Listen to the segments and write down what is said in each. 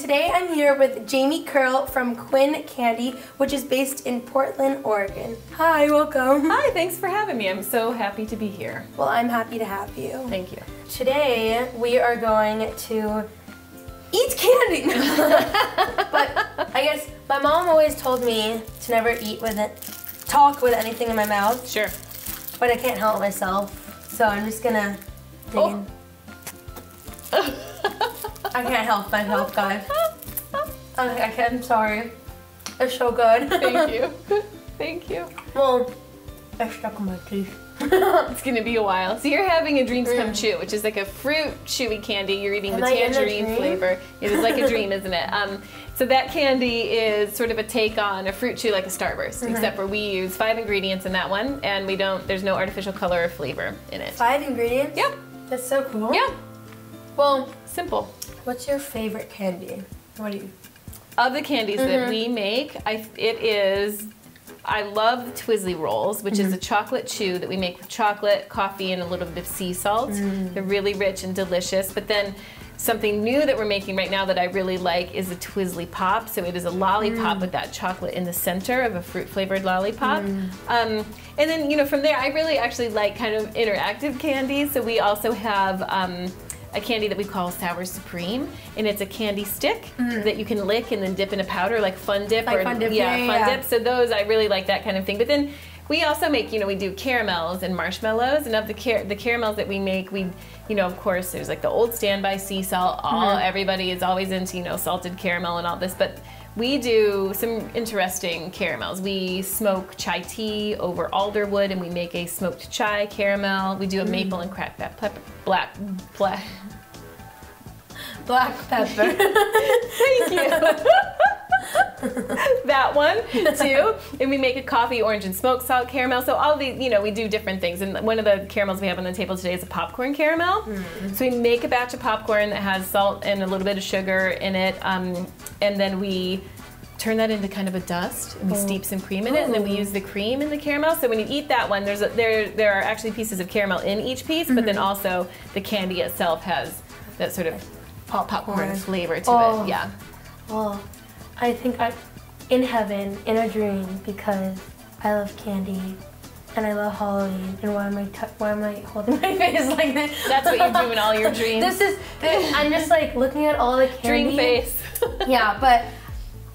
today I'm here with Jami Curl from Quin Candy, which is based in Portland, Oregon. Hi, welcome. Hi, thanks for having me. I'm so happy to be here. Well, I'm happy to have you. Thank you. Today we are going to eat candy. But I guess my mom always told me to never talk with anything in my mouth. Sure. But I can't help myself, so I'm just gonna dig in. I can't help myself, guys. I'm sorry. It's so good. Thank you. Thank you. Well, I stuck in my teeth. It's gonna be a while. So you're having a Dreams Come Chew, which is like a fruit chewy candy. You're eating the tangerine flavor. It is like a dream, isn't it? So that candy is sort of a take on a fruit chew like a Starburst, except for we use 5 ingredients in that one, and there's no artificial color or flavor in it. 5 ingredients? Yeah. That's so cool. Yeah. Well, simple. What's your favorite candy? Of the candies that we make, I love Twizzly Rolls, which is a chocolate chew that we make with chocolate, coffee, and a little bit of sea salt. They're really rich and delicious. But then something new that we're making right now that I really like is a Twizzly Pop. So it is a lollipop with that chocolate in the center of a fruit-flavored lollipop. And then, from there, I really actually like kind of interactive candies. So we also have a candy that we call Sour Supreme, and it's a candy stick that you can lick and then dip in a powder, like Fun Dip. Fun Dip. Dip. So those, I really like that kind of thing. But then we also make, we do caramels and marshmallows, and of the caramels that we make, of course, there's like the old standby sea salt. Everybody is always into, salted caramel and all this, but we do some interesting caramels. We smoke chai tea over alderwood, and we make a smoked chai caramel. We do a maple and cracked pepper, black pepper. Thank you. That one too. And we make a coffee, orange, and smoked salt caramel. So all these, we do different things. And one of the caramels we have on the table today is a popcorn caramel. So we make a batch of popcorn that has salt and a little bit of sugar in it, and then we turn that into kind of a dust, and we steep some cream in it, and then we use the cream in the caramel. So when you eat that one, there are actually pieces of caramel in each piece, but then also the candy itself has that sort of popcorn flavor to it. Yeah. Well, I think I'm in heaven, in a dream, because I love candy and I love Halloween. And why am I holding my face like this? That's what you do in all your dreams. I'm just like looking at all the candy. Dream face. Yeah, but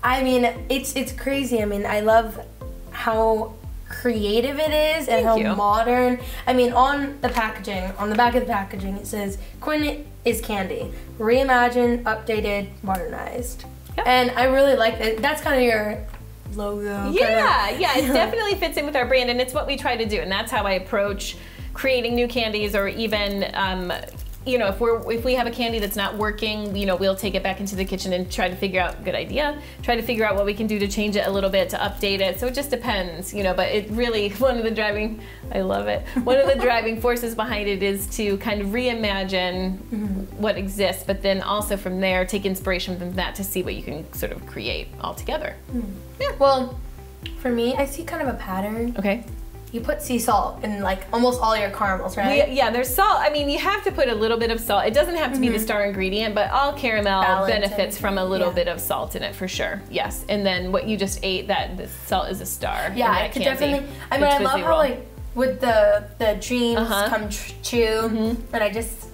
I mean, it's crazy. I mean, I love how creative it is and how modern. I mean, on the packaging, on the back of the packaging, it says Quin is candy, reimagined, updated, modernized. Yep. And I really like that. That's kind of your logo. Yeah, it definitely fits in with our brand, and it's what we try to do. And that's how I approach creating new candies, or even if we have a candy that's not working, we'll take it back into the kitchen and try to figure out what we can do to change it a little bit, to update it. So it just depends, but it really, one of the driving forces behind it is to kind of reimagine what exists, but then also from there take inspiration from that to see what you can sort of create all together. Yeah. Well, for me, I see kind of a pattern. Okay. You put sea salt in like almost all your caramels, right? Yeah, there's salt. I mean, you have to put a little bit of salt. It doesn't have to be the star ingredient, but all caramel benefits from a little bit of salt in it for sure. Yes, and then what you just ate, the salt is a star. Yeah, I could definitely. I mean, I love how like with the Dreams Come Chew, and I just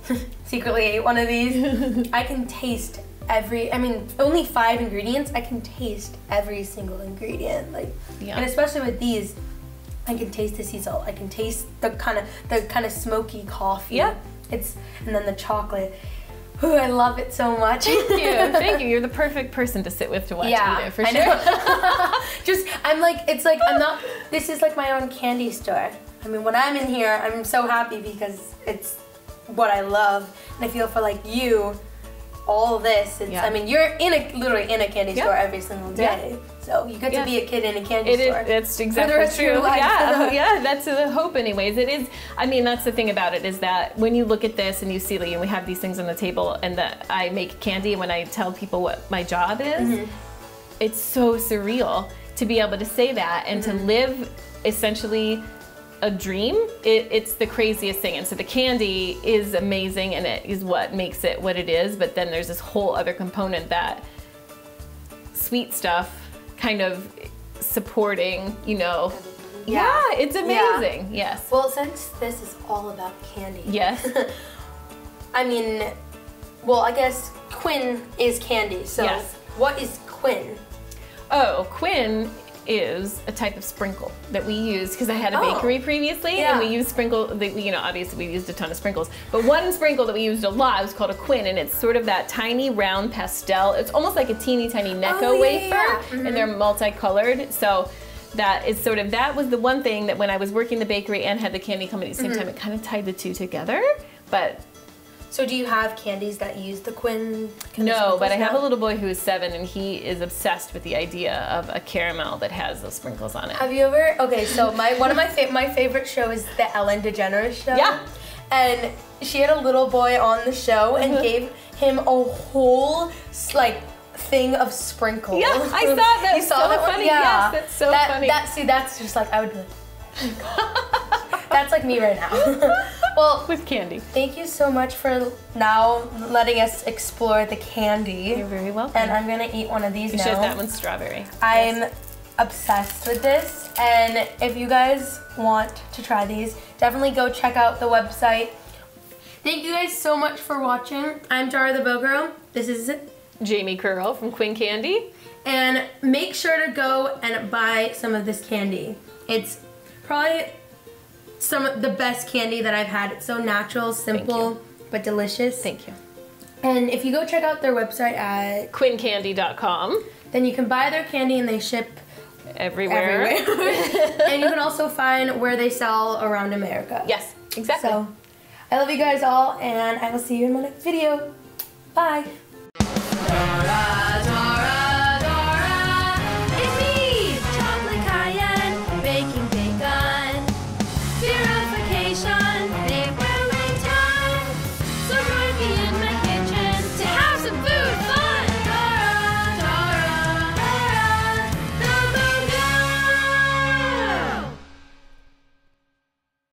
secretly ate one of these. I can taste only 5 ingredients. I can taste every single ingredient, and especially with these. I can taste the sea salt. I can taste the kind of smoky coffee. Yeah. And then the chocolate. Ooh, I love it so much. Thank you. You're the perfect person to sit with to watch eat it, for sure. This is like my own candy store. I mean, when I'm in here, I'm so happy because it's what I love. And I feel for like you, all this. I mean, you're literally in a candy store every single day. Yeah. So you get to be a kid in a candy store. It's exactly true. Yeah, that's the hope anyways. It is, I mean, that's the thing about it, is that when you look at this and you see, and we have these things on the table, and that I make candy, when I tell people what my job is, it's so surreal to be able to say that and to live essentially a dream. It's the craziest thing. And so the candy is amazing, and it is what makes it what it is, but then there's this whole other component that sweet stuff kind of supporting, you know. Yeah, it's amazing. Yeah. Yes. Well, since this is all about candy. Yes. I mean, well, I guess Quinn is candy. So yes. What is Quinn? Oh, Quinn is a type of sprinkle that we use because I had a bakery previously, and we used sprinkle. You know, obviously we used a ton of sprinkles, but one sprinkle that we used a lot was called a Quinn, and it's sort of that tiny round pastel. It's almost like a teeny tiny Necco wafer, and they're multicolored. So that is sort of, that was the one thing that when I was working the bakery and had the candy company at the same time, it kind of tied the two together. But so do you have candies that use the Quinn? No, but I have a little boy who is 7, and he is obsessed with the idea of a caramel that has those sprinkles on it. Have you ever? Okay, so one of my favorite show is the Ellen DeGeneres show. Yeah. And she had a little boy on the show and gave him a whole like thing of sprinkles. Yeah, I saw that. You saw that funny. Yeah. Yes, that's so funny. That's just like I would do it. That's like me right now. Well, with candy. Thank you so much for now letting us explore the candy. You're very welcome. And I'm gonna eat one of these now. She says that one's strawberry. I'm obsessed with this, and if you guys want to try these, definitely go check out the website. Thank you guys so much for watching. I'm Dara the Bow Girl. This is Jami Curl from Quinn Candy. And make sure to go and buy some of this candy. It's probably some of the best candy that I've had. It's so natural, simple, but delicious. Thank you. And if you go check out their website at quincandy.com, then you can buy their candy and they ship everywhere. And you can also find where they sell around America. Yes, exactly. So, I love you guys all, and I will see you in my next video. Bye.